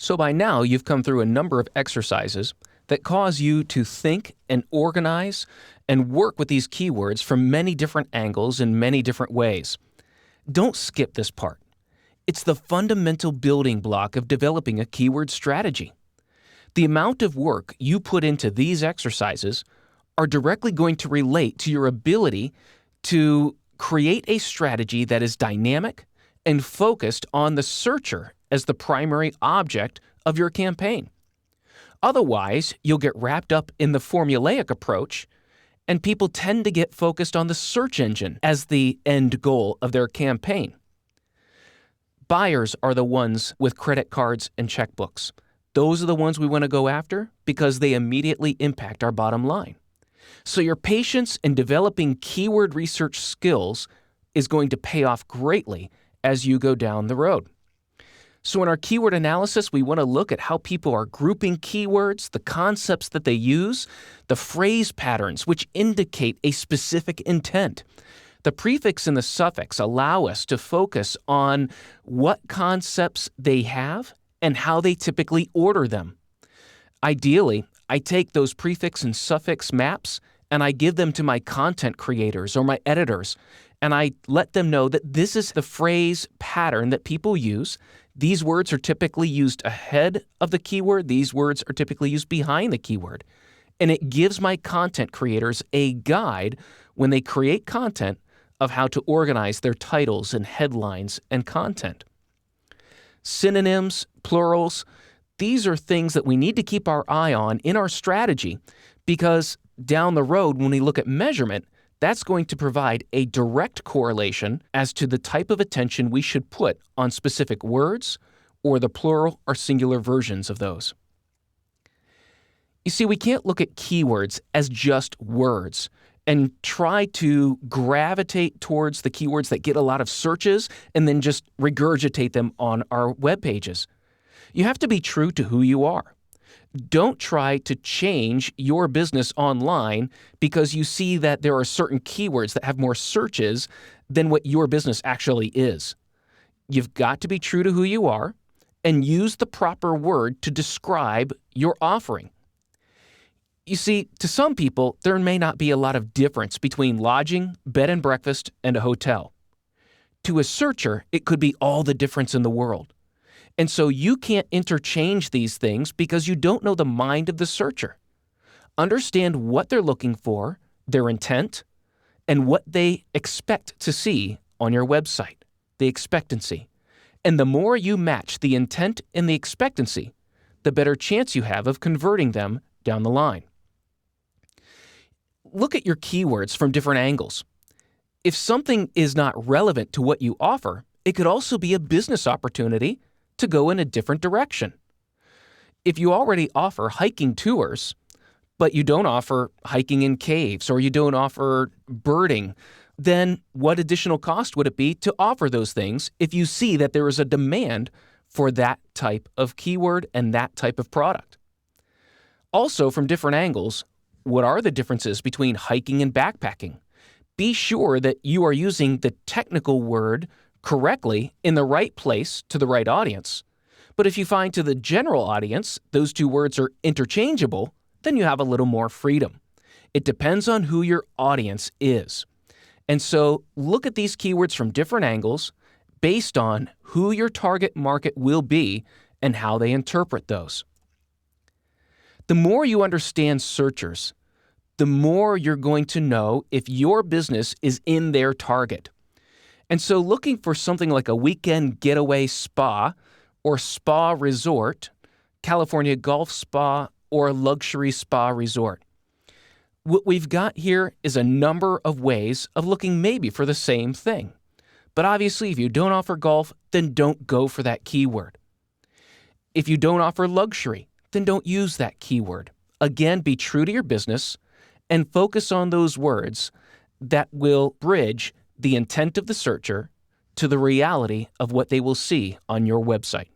So by now, you've come through a number of exercises that cause you to think and organize and work with these keywords from many different angles in many different ways. Don't skip this part. It's the fundamental building block of developing a keyword strategy. The amount of work you put into these exercises are directly going to relate to your ability to create a strategy that is dynamic and focused on the searcher as the primary object of your campaign. Otherwise, you'll get wrapped up in the formulaic approach, and people tend to get focused on the search engine as the end goal of their campaign. Buyers are the ones with credit cards and checkbooks. Those are the ones we want to go after because they immediately impact our bottom line. So your patience in developing keyword research skills is going to pay off greatly as you go down the road. So in our keyword analysis, we want to look at how people are grouping keywords, the concepts that they use, the phrase patterns which indicate a specific intent. The prefix and the suffix allow us to focus on what concepts they have and how they typically order them. Ideally, I take those prefix and suffix maps and I give them to my content creators or my editors, and I let them know that this is the phrase pattern that people use. These words are typically used ahead of the keyword. These words are typically used behind the keyword. And it gives my content creators a guide when they create content of how to organize their titles and headlines and content. Synonyms, plurals, these are things that we need to keep our eye on in our strategy because down the road, when we look at measurement, that's going to provide a direct correlation as to the type of attention we should put on specific words or the plural or singular versions of those. You see, we can't look at keywords as just words and try to gravitate towards the keywords that get a lot of searches and then just regurgitate them on our web pages. You have to be true to who you are. Don't try to change your business online because you see that there are certain keywords that have more searches than what your business actually is. You've got to be true to who you are and use the proper word to describe your offering. You see, to some people, there may not be a lot of difference between lodging, bed and breakfast, and a hotel. To a searcher, it could be all the difference in the world. And so you can't interchange these things because you don't know the mind of the searcher. Understand what they're looking for, their intent, and what they expect to see on your website, the expectancy. And the more you match the intent and the expectancy, the better chance you have of converting them down the line. Look at your keywords from different angles. If something is not relevant to what you offer, it could also be a business opportunity to go in a different direction. If you already offer hiking tours, but you don't offer hiking in caves or you don't offer birding, then what additional cost would it be to offer those things if you see that there is a demand for that type of keyword and that type of product? Also, from different angles, what are the differences between hiking and backpacking? Be sure that you are using the technical word correctly in the right place to the right audience. But if you find to the general audience those two words are interchangeable, then you have a little more freedom. It depends on who your audience is. And so look at these keywords from different angles based on who your target market will be and how they interpret those. The more you understand searchers, the more you're going to know if your business is in their target. And so looking for something like a weekend getaway spa or spa resort, California Golf Spa or luxury spa resort. What we've got here is a number of ways of looking maybe for the same thing. But obviously, if you don't offer golf, then don't go for that keyword. If you don't offer luxury, then don't use that keyword. Again, be true to your business and focus on those words that will bridge the intent of the searcher to the reality of what they will see on your website.